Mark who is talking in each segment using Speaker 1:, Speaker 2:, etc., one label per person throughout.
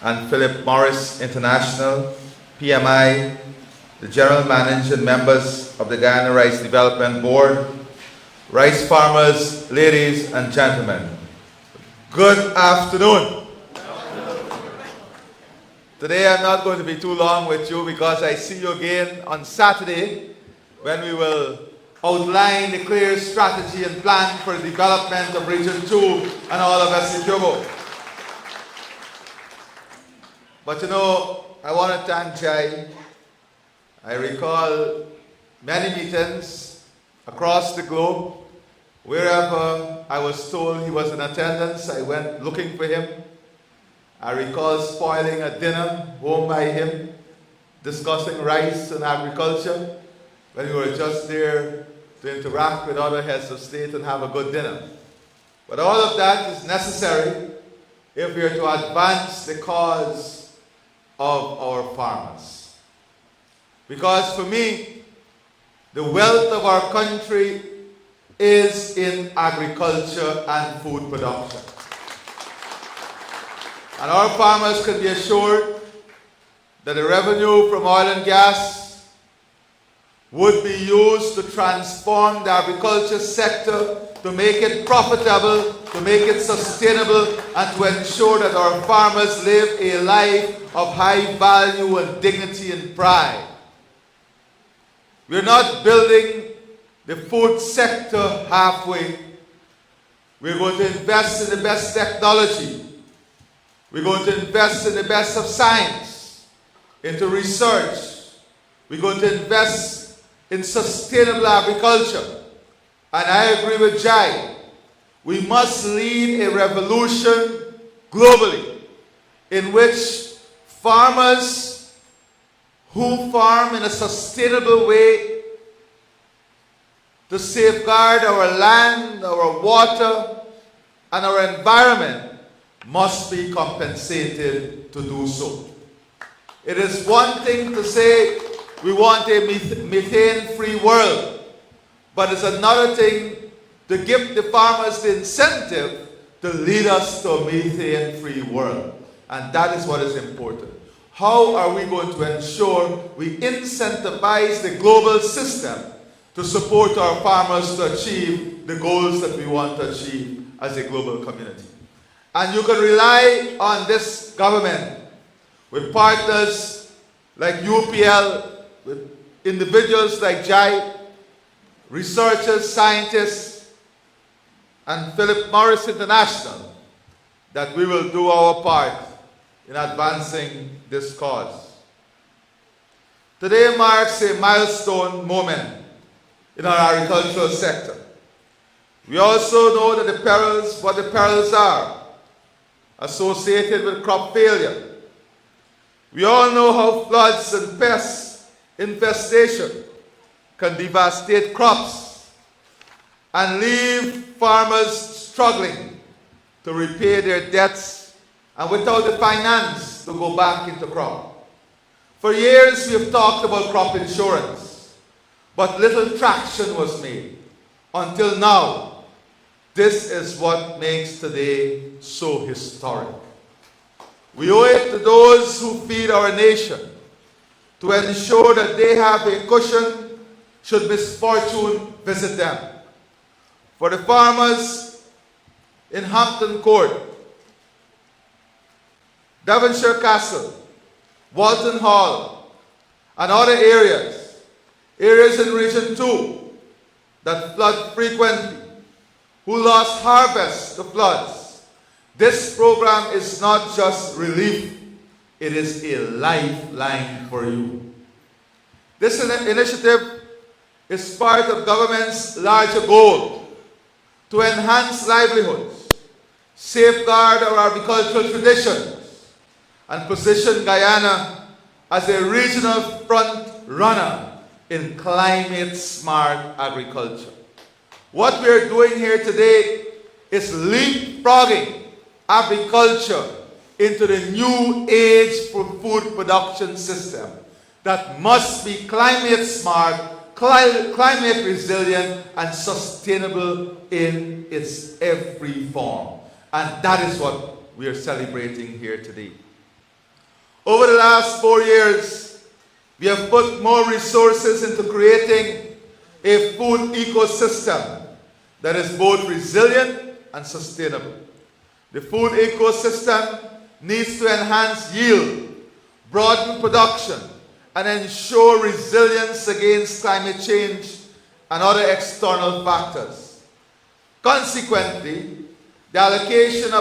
Speaker 1: and Philip Morris International, PMI, the General Manager and members of the Guyana Rice Development Board, rice farmers, ladies and gentlemen, good afternoon. Today I'm not going to be too long with you because I see you again on Saturday when we will outline the clear strategy and plan for the development of Region 2 and all of Essequibo. But you know, I want to thank Jai. I recall many meetings across the globe. Wherever I was told he was in attendance, I went looking for him. I recall spoiling a dinner home by him, discussing rice and agriculture, when we were just there to interact with other heads of state and have a good dinner. But all of that is necessary if we are to advance the cause of our farmers. Because for me, the wealth of our country is in agriculture and food production. And our farmers can be assured that the revenue from oil and gas would be used to transform the agriculture sector, to make it profitable, to make it sustainable, and to ensure that our farmers live a life of high value and dignity and pride. We're not building the food sector halfway. We're going to invest in the best technology. We're going to invest in the best of science, into research. We're going to invest in sustainable agriculture. And I agree with Jai. We must lead a revolution globally in which farmers who farm in a sustainable way to safeguard our land, our water, and our environment must be compensated to do so. It is one thing to say we want a methane-free world, but it's another thing to give the farmers the incentive to lead us to a methane-free world. And that is what is important. How are we going to ensure we incentivize the global system to support our farmers to achieve the goals that we want to achieve as a global community? And you can rely on this government with partners like UPL, with individuals like Jai, researchers, scientists, and Philip Morris International, that we will do our part in advancing this cause. Today marks a milestone moment in our agricultural sector. We also know that what the perils are associated with crop failure. We all know how floods and pest infestation can devastate crops and leave farmers struggling to repay their debts and without the finance to go back into crop. For years we have talked about crop insurance, but little traction was made until now. This is what makes today so historic. We owe it to those who feed our nation to ensure that they have a cushion should misfortune visit them. For the farmers in Hampton Court, Devonshire Castle, Walton Hall, and other areas in Region 2 that flood frequently, who lost harvest to floods. This program is not just relief, it is a lifeline for you. This initiative is part of government's larger goal to enhance livelihoods, safeguard our agricultural traditions, and position Guyana as a regional front runner in climate-smart agriculture. What we are doing here today is leapfrogging agriculture into the new age for food production system that must be climate smart, climate resilient, and sustainable in its every form. And that is what we are celebrating here today. Over the last 4 years, we have put more resources into creating a food ecosystem that is both resilient and sustainable. The food ecosystem needs to enhance yield, broaden production, and ensure resilience against climate change and other external factors. Consequently, the allocation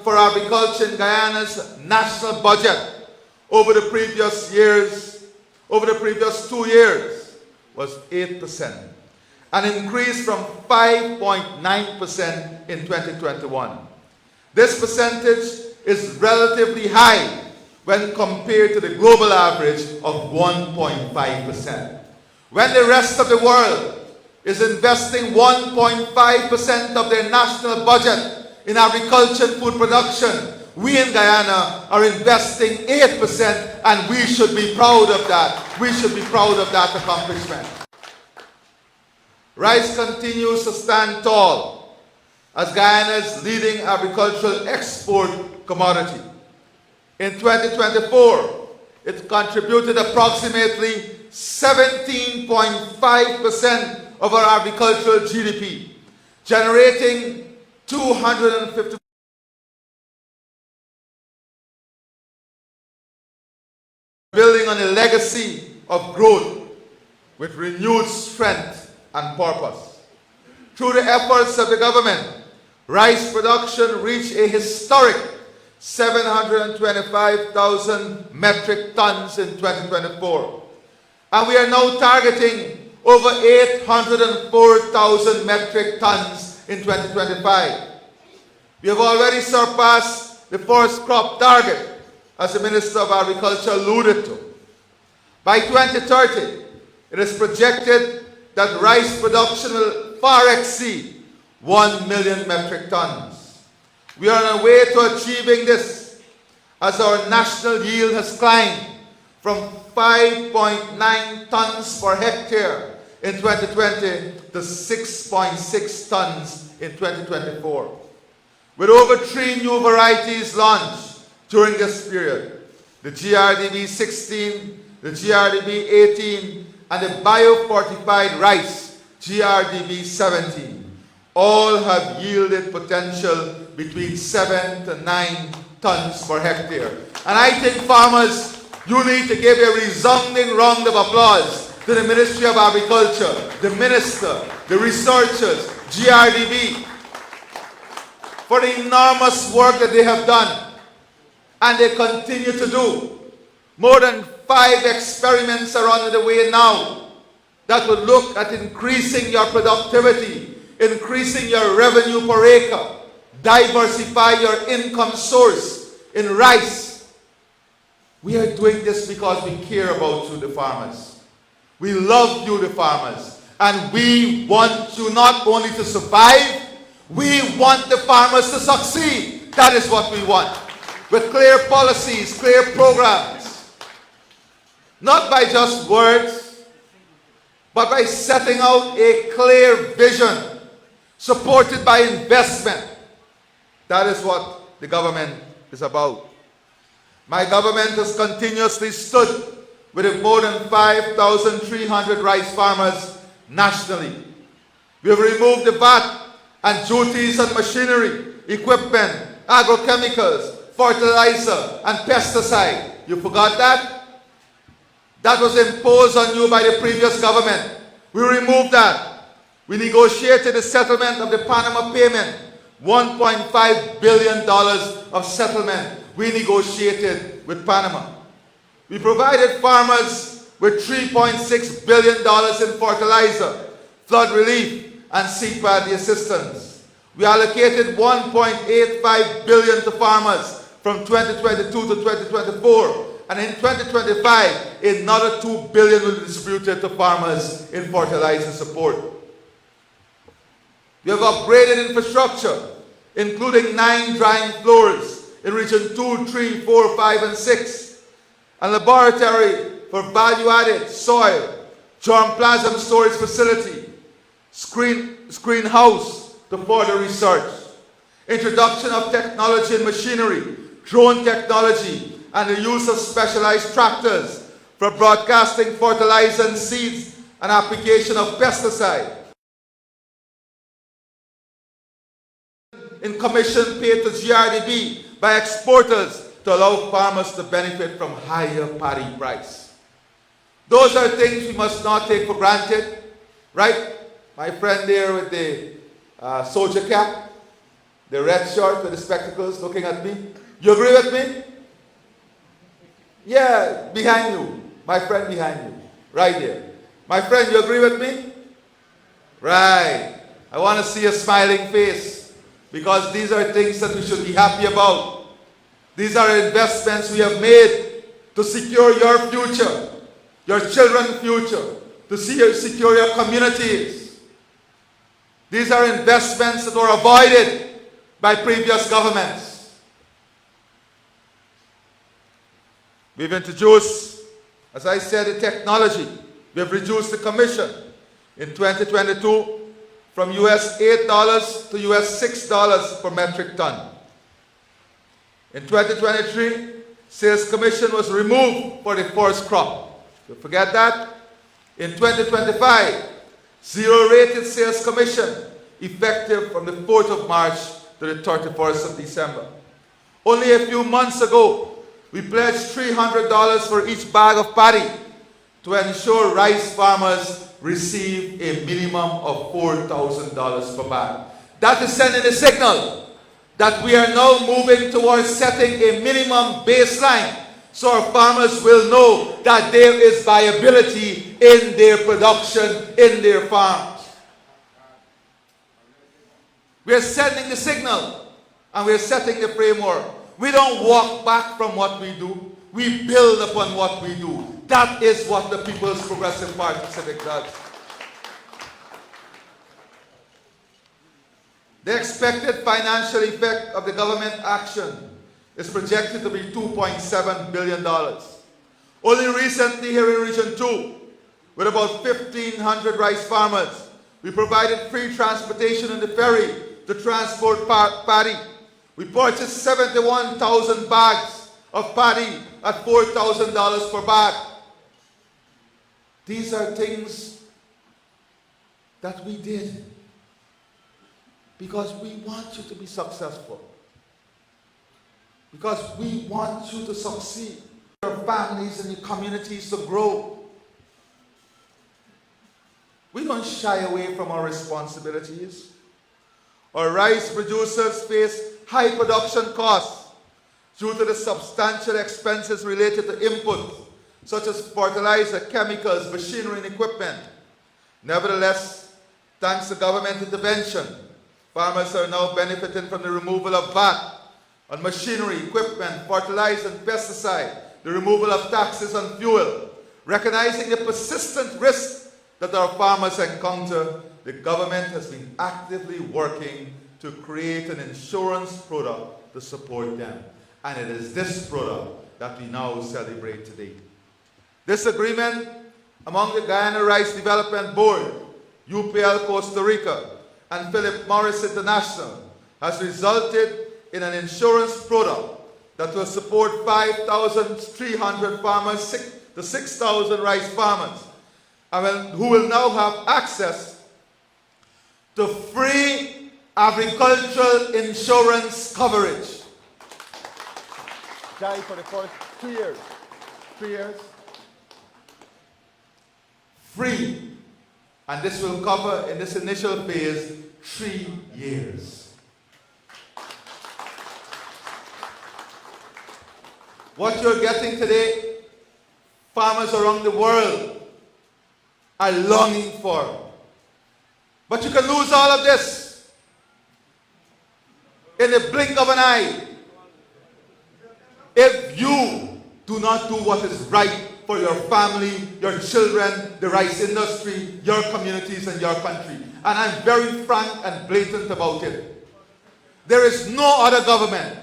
Speaker 1: for agriculture in Guyana's national budget over the previous 2 years was 8%, an increase from 5.9% in 2021. This percentage is relatively high when compared to the global average of 1.5%. When the rest of the world is investing 1.5% of their national budget in agriculture and food production, we in Guyana are investing 8%, and we should be proud of that. We should be proud of that accomplishment. Rice continues to stand tall as Guyana's leading agricultural export commodity. In 2024, it contributed approximately 17.5% of our agricultural GDP, generating $250 building on a legacy of growth with renewed strength and purpose. Through the efforts of the government, rice production reached a historic 725,000 metric tons in 2024. And we are now targeting over 804,000 metric tons in 2025. We have already surpassed the first crop target, as the Minister of Agriculture alluded to. By 2030, it is projected that rice production will far exceed 1 million metric tons. We are on our way to achieving this as our national yield has climbed from 5.9 tons per hectare in 2020 to 6.6 tons in 2024. With over 3 new varieties launched during this period, the GRDB 16, the GRDB 18, and the biofortified rice, GRDB 17, all have yielded potential between 7 to 9 tons per hectare. And I think, farmers, you need to give a resounding round of applause to the Ministry of Agriculture, the Minister, the researchers, GRDB, for the enormous work that they have done, and they continue to do. More than 5 experiments are underway now that would look at increasing your productivity, increasing your revenue per acre, diversify your income source in rice. We are doing this because we care about you, the farmers. We love you, the farmers. And we want you not only to survive, we want the farmers to succeed. That is what we want. With clear policies, clear programs. Not by just words, but by setting out a clear vision, supported by investment. That is what the government is about. My government has continuously stood with more than 5,300 rice farmers nationally. We have removed the VAT and duties on machinery, equipment, agrochemicals, fertilizer, and pesticide. You forgot that? That was imposed on you by the previous government. We removed that. We negotiated the settlement of the Panama payment, $1.5 billion of settlement we negotiated with Panama. We provided farmers with $3.6 billion in fertilizer, flood relief, and CPAD assistance. We allocated $1.85 billion to farmers from 2022 to 2024. And in 2025, another $2 billion will be distributed to farmers in fertilizer support. We have upgraded infrastructure, including 9 drying floors in Region 2, 3, 4, 5, and 6, a laboratory for value-added soil, germplasm storage facility, screen house to further research, introduction of technology and machinery, drone technology, and the use of specialized tractors for broadcasting fertilizer and seeds and application of pesticide. In commission paid to GRDB by exporters to allow farmers to benefit from higher paddy price. Those are things we must not take for granted, right? My friend there with the soldier cap, the red shirt with the spectacles looking at me. You agree with me? Yeah, behind you. My friend behind you. Right there. My friend, you agree with me? Right. I want to see a smiling face because these are things that we should be happy about. These are investments we have made to secure your future, your children's future, to secure your communities. These are investments that were avoided by previous governments. We've introduced, as I said, the technology. We have reduced the commission in 2022 from US $8 to US $6 per metric ton. In 2023, sales commission was removed for the first crop. Don't forget that. In 2025, zero-rated sales commission effective from the 4th of March to the 31st of December. Only a few months ago, we pledged $300 for each bag of paddy to ensure rice farmers receive a minimum of $4,000 per bag. That is sending a signal that we are now moving towards setting a minimum baseline so our farmers will know that there is viability in their production, in their farms. We are sending the signal and we are setting the framework. We don't walk back from what we do. We build upon what we do. That is what the People's Progressive Party Civic does. The expected financial effect of the government action is projected to be $2.7 billion. Only recently here in Region 2, with about 1,500 rice farmers, we provided free transportation in the ferry to transport paddy. We purchased 71,000 bags of paddy at $4,000 per bag. These are things that we did because we want you to be successful. Because we want you to succeed. Your families and your communities to grow. We don't shy away from our responsibilities. Our rice producers face high production costs due to the substantial expenses related to inputs such as fertilizer, chemicals, machinery, and equipment. Nevertheless, thanks to government intervention, farmers are now benefiting from the removal of VAT on machinery, equipment, fertilizer, and pesticide, the removal of taxes on fuel. Recognizing the persistent risks that our farmers encounter, the government has been actively working to create an insurance product to support them. And it is this product that we now celebrate today. This agreement among the Guyana Rice Development Board, UPL Costa Rica, and Philip Morris International has resulted in an insurance product that will support 5,300 farmers to 6,000 rice farmers, and who will now have access to free agricultural insurance coverage. Jai, for the first 2 years. 3 years. Free. And this will cover, in this initial phase, 3 years. What you're getting today, farmers around the world are longing for. But you can lose all of this in the blink of an eye if you do not do what is right for your family, your children, the rice industry, your communities, and your country. And I'm very frank and blatant about it. There is no other government,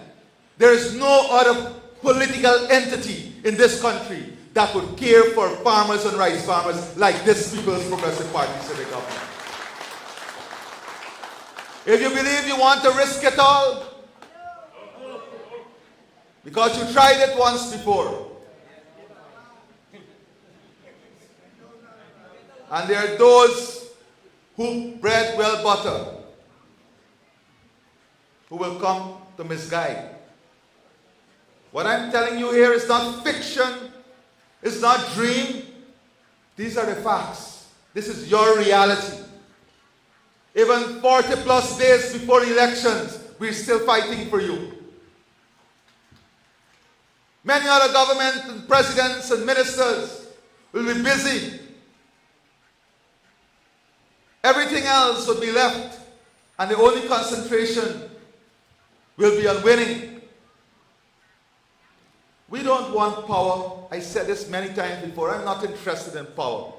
Speaker 1: there is no other political entity in this country that would care for farmers and rice farmers like this People's Progressive Party Civic Government. If you believe you want to risk it all, because you tried it once before. And there are those who bread well butter who will come to misguide. What I'm telling you here is not fiction, it's not dream. These are the facts. This is your reality. Even 40 plus days before elections, we're still fighting for you. Many other government and presidents and ministers will be busy. Everything else will be left, and the only concentration will be on winning. We don't want power. I said this many times before. I'm not interested in power.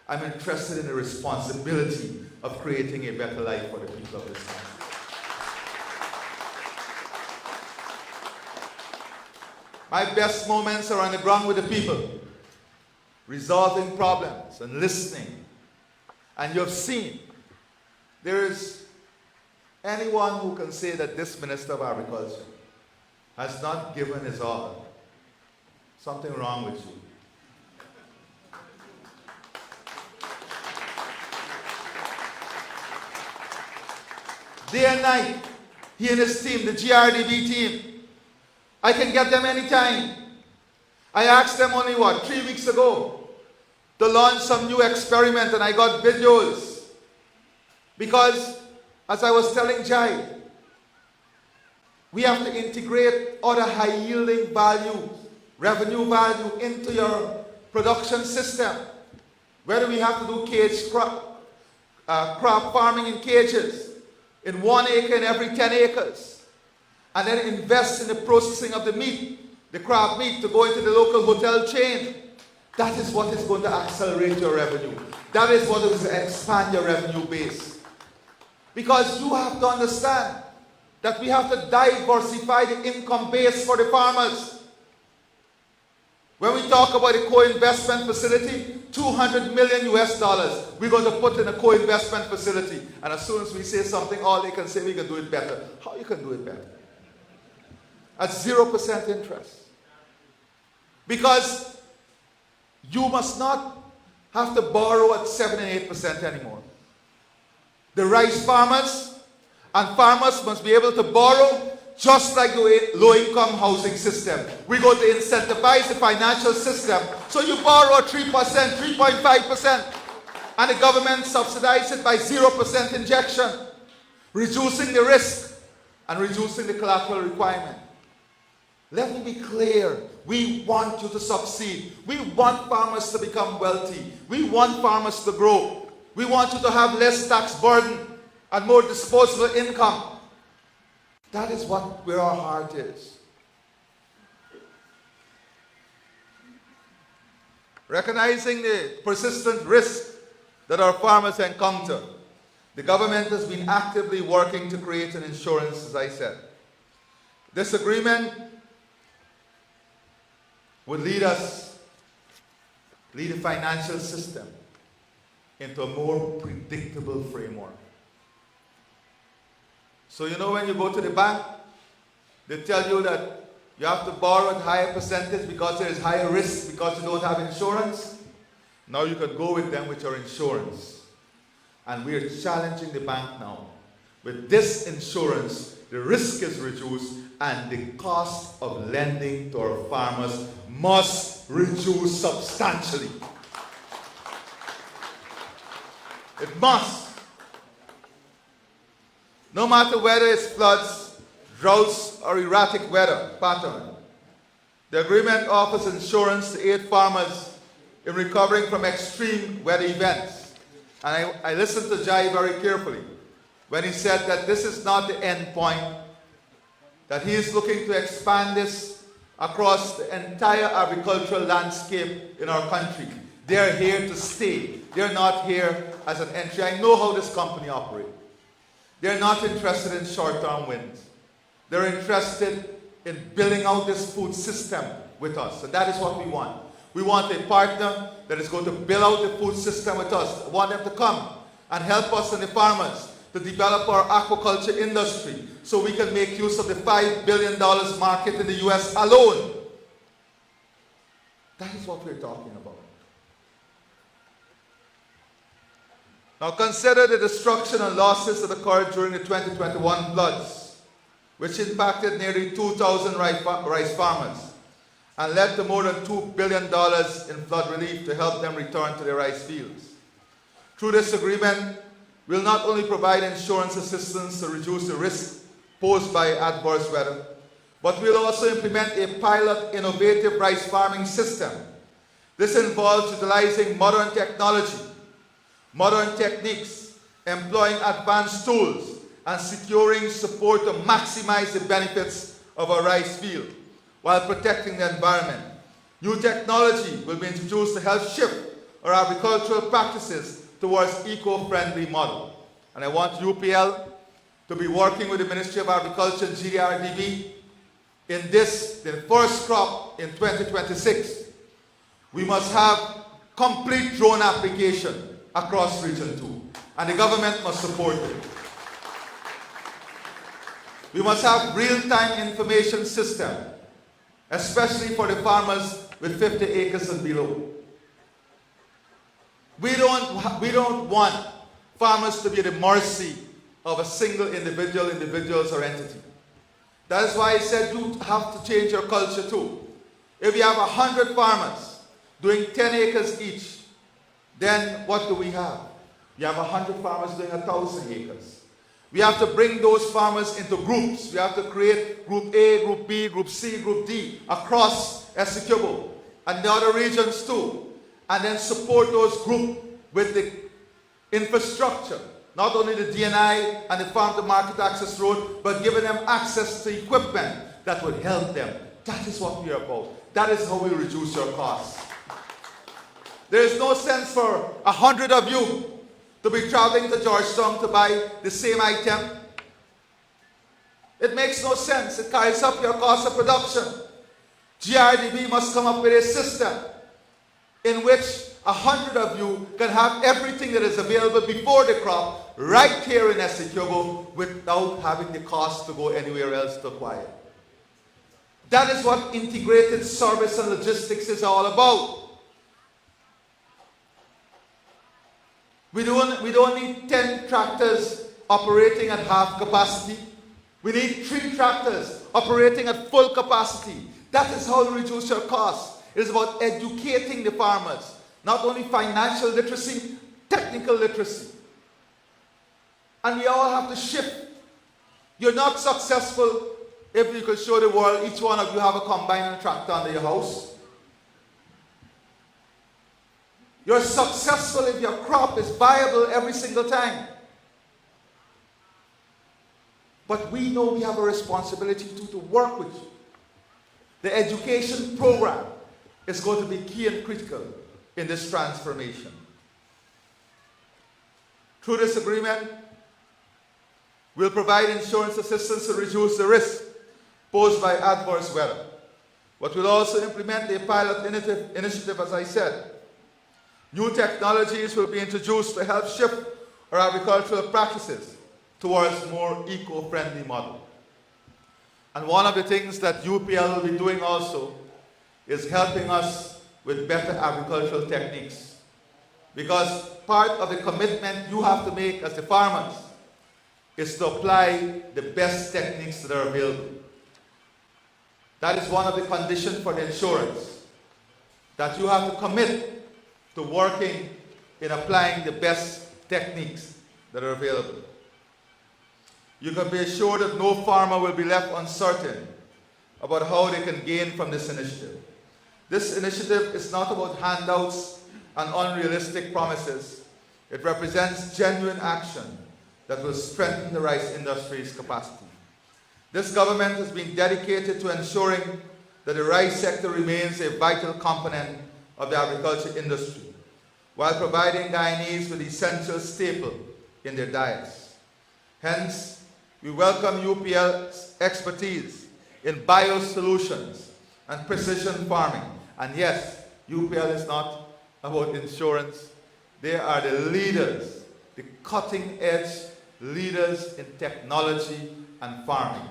Speaker 1: I'm interested in the responsibility of creating a better life for the people of this country. My best moments are on the ground with the people, resolving problems and listening. And you've seen, there is anyone who can say that this Minister of Agriculture has not given his all. Something wrong with you. Day and night, he and his team, the GRDB team, I can get them anytime. I asked them only, 3 weeks ago to launch some new experiment, and I got videos. Because, as I was telling Jai, we have to integrate other high-yielding value, revenue value into your production system. Whether we have to do cage crop farming in cages, in 1 acre in every 10 acres, and then invest in the processing of the meat, the crab meat, to go into the local hotel chain. That is what is going to accelerate your revenue. That is what is going to expand your revenue base. Because you have to understand that we have to diversify the income base for the farmers. When we talk about a co-investment facility, $200 million US, we're going to put in a co-investment facility. And as soon as we say something, all they can say, we can do it better. How you can do it better? At 0% interest. Because you must not have to borrow at 7 and 8% anymore. The rice farmers and farmers must be able to borrow just like the low-income housing system. We're going to incentivize the financial system so you borrow 3%, 3.5%, and the government subsidizes it by 0% injection, reducing the risk and reducing the collateral requirement. Let me be clear. We want you to succeed. We want farmers to become wealthy. We want farmers to grow. We want you to have less tax burden and more disposable income. That is where our heart is. Recognizing the persistent risk that our farmers encounter, the government has been actively working to create an insurance, as I said. This agreement would lead the financial system into a more predictable framework. So you know, when you go to the bank, they tell you that you have to borrow at higher percentage because there is higher risk because you don't have insurance. Now you can go with them with your insurance. And we are challenging the bank now. With this insurance, the risk is reduced and the cost of lending to our farmers must reduce substantially. It must. No matter whether it's floods, droughts, or erratic weather pattern, the agreement offers insurance to aid farmers in recovering from extreme weather events. And I listened to Jai very carefully when he said that this is not the end point, that he is looking to expand this across the entire agricultural landscape in our country. They are here to stay. They're not here as an entry. I know how this company operates. They're not interested in short-term wins. They're interested in building out this food system with us. And that is what we want. We want a partner that is going to build out the food system with us. I want them to come and help us and the farmers to develop our aquaculture industry so we can make use of the $5 billion market in the US alone. That is what we're talking about. Now consider the destruction and losses that occurred during the 2021 floods, which impacted nearly 2,000 rice farmers and led to more than $2 billion in flood relief to help them return to their rice fields. Through this agreement, we'll not only provide insurance assistance to reduce the risk posed by adverse weather, but we'll also implement a pilot innovative rice farming system. This involves utilizing modern technology, modern techniques, employing advanced tools, and securing support to maximize the benefits of our rice field while protecting the environment. New technology will be introduced to help shift our agricultural practices towards eco-friendly model. And I want UPL to be working with the Ministry of Agriculture and GDRDB in this, the first crop in 2026. We must have complete drone application across Region 2, and the government must support it. We must have real-time information system, especially for the farmers with 50 acres and below. We don't want farmers to be at the mercy of a single individuals or entity. That is why I said you have to change your culture too. If you have 100 farmers doing 10 acres each, then what do we have? You have 100 farmers doing 1,000 acres. We have to bring those farmers into groups. We have to create Group A, Group B, Group C, Group D across Essequibo and the other regions too. And then support those groups with the infrastructure. Not only the DNI and the farm to market access road, but giving them access to equipment that would help them. That is what we are about. That is how we reduce your costs. There is no sense for 100 of you to be traveling to Georgetown to buy the same item. It makes no sense. It carries up your cost of production. GRDB must come up with a system in which 100 of you can have everything that is available before the crop right here in Essequibo without having the cost to go anywhere else to acquire. That is what integrated service and logistics is all about. We don't need 10 tractors operating at half capacity. We need 3 tractors operating at full capacity. That is how you reduce your costs. It is about educating the farmers. Not only financial literacy, technical literacy. And we all have to shift. You're not successful if you could show the world each one of you have a combine and a tractor under your house. You're successful if your crop is viable every single time. But we know we have a responsibility to work with you. The education program is going to be key and critical in this transformation. Through this agreement, we'll provide insurance assistance to reduce the risk posed by adverse weather. But we'll also implement a pilot initiative, as I said. New technologies will be introduced to help shift our agricultural practices towards more eco-friendly model. And one of the things that UPL will be doing also is helping us with better agricultural techniques. Because part of the commitment you have to make as the farmers is to apply the best techniques that are available. That is one of the conditions for the insurance, that you have to commit to working in applying the best techniques that are available. You can be assured that no farmer will be left uncertain about how they can gain from this initiative. This initiative is not about handouts and unrealistic promises. It represents genuine action that will strengthen the rice industry's capacity. This government has been dedicated to ensuring that the rice sector remains a vital component of the agriculture industry, while providing Guyanese with essential staple in their diets. Hence, we welcome UPL's expertise in biosolutions and precision farming. And yes, UPL is not about insurance. They are the leaders, the cutting edge leaders in technology and farming.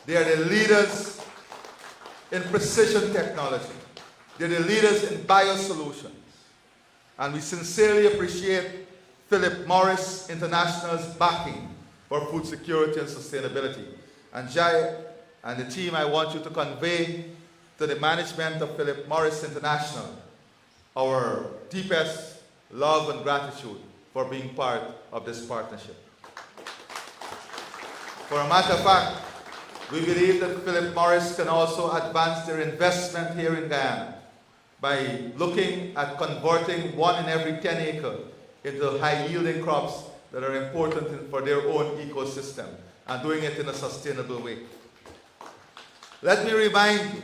Speaker 1: They are the leaders in precision technology. They're the leaders in biosolutions. And we sincerely appreciate Philip Morris International's backing for food security and sustainability. And Jai and the team, I want you to convey to the management of Philip Morris International our deepest love and gratitude for being part of this partnership. For a matter of fact, we believe that Philip Morris can also advance their investment here in Guyana by looking at converting 1 in every 10 acres into high-yielding crops that are important for their own ecosystem and doing it in a sustainable way. Let me remind you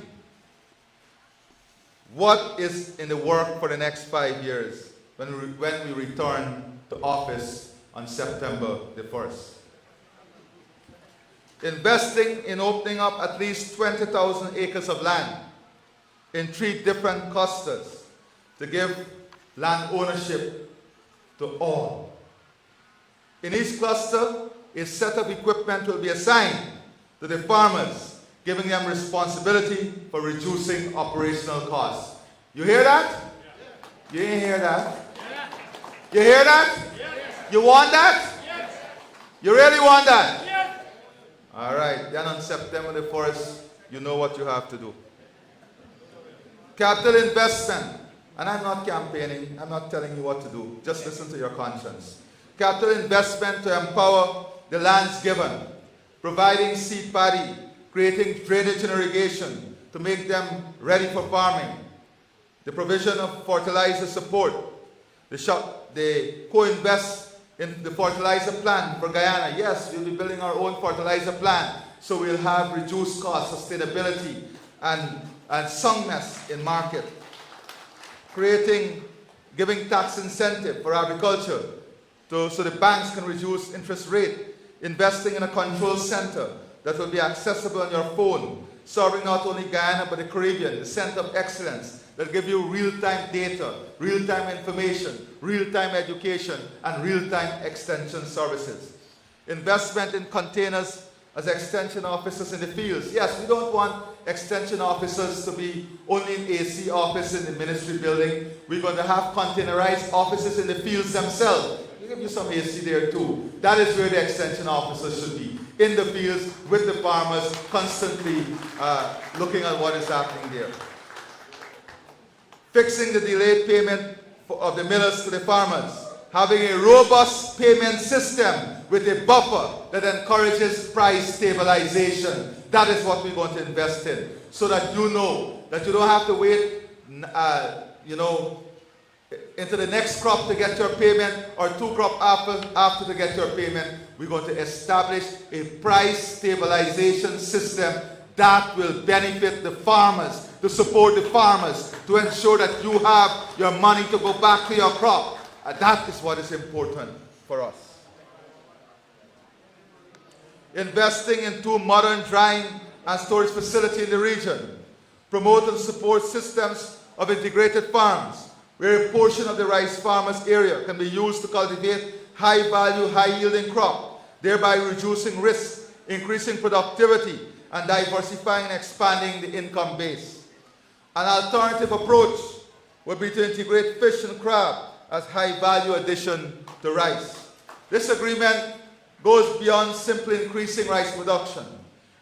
Speaker 1: what is in the work for the next 5 years when we return to office on September the 1st. Investing in opening up at least 20,000 acres of land in 3 different clusters to give land ownership to all. In each cluster, a set of equipment will be assigned to the farmers, giving them responsibility for reducing operational costs. You hear that? You didn't hear that? You hear that? You want that? You really want that? All right, then on September the 1st, you know what you have to do. Capital investment. And I'm not campaigning. I'm not telling you what to do. Just listen to your conscience. Capital investment to empower the lands given, providing seed paddy, creating drainage and irrigation to make them ready for farming, the provision of fertilizer support, they co-invest in the fertilizer plant for Guyana. Yes, we'll be building our own fertilizer plant, so we'll have reduced cost, sustainability, and soundness in market. Giving tax incentive for agriculture so the banks can reduce interest rate. Investing in a control center that will be accessible on your phone, serving not only Guyana but the Caribbean, the center of excellence that give you real-time data, real-time information, real-time education, and real-time extension services. Investment in containers as extension officers in the fields. Yes, we don't want extension officers to be only in AC office in the ministry building. We're going to have containerized offices in the fields themselves. We'll give you some AC there too. That is where the extension officers should be, in the fields with the farmers, constantly looking at what is happening there. Fixing the delayed payment of the millers to the farmers. Having a robust payment system with a buffer that encourages price stabilization. That is what we're going to invest in, so that you know that you don't have to wait, into the next crop to get your payment, or 2 crops after to get your payment. We're going to establish a price stabilization system that will benefit the farmers, to support the farmers, to ensure that you have your money to go back to your crop. That is what is important for us. Investing in 2 modern drying and storage facilities in the region. Promote and support systems of integrated farms, where a portion of the rice farmers' area can be used to cultivate high-value, high-yielding crop, thereby reducing risk, increasing productivity, and diversifying and expanding the income base. An alternative approach would be to integrate fish and crab as high-value addition to rice. This agreement goes beyond simply increasing rice production.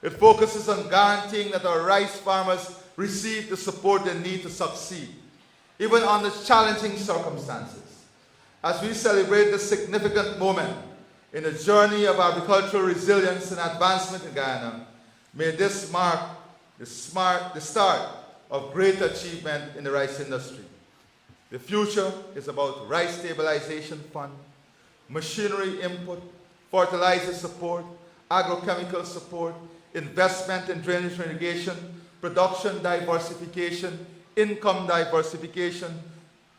Speaker 1: It focuses on guaranteeing that our rice farmers receive the support they need to succeed, even under challenging circumstances. As we celebrate this significant moment in the journey of agricultural resilience and advancement in Guyana, may this mark the start of great achievement in the rice industry. The future is about rice stabilization fund, machinery input, fertilizer support, agrochemical support, investment in drainage irrigation, production diversification, income diversification,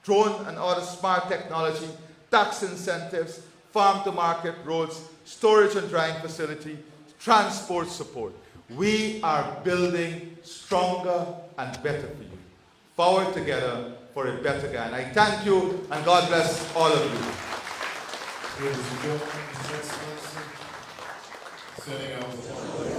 Speaker 1: drone and other smart technology, tax incentives, farm-to-market roads, storage and drying facility, transport support. We are building stronger and better for you. Forward together for a better Guyana. I thank you, and God bless all of you.
Speaker 2: Sitting out.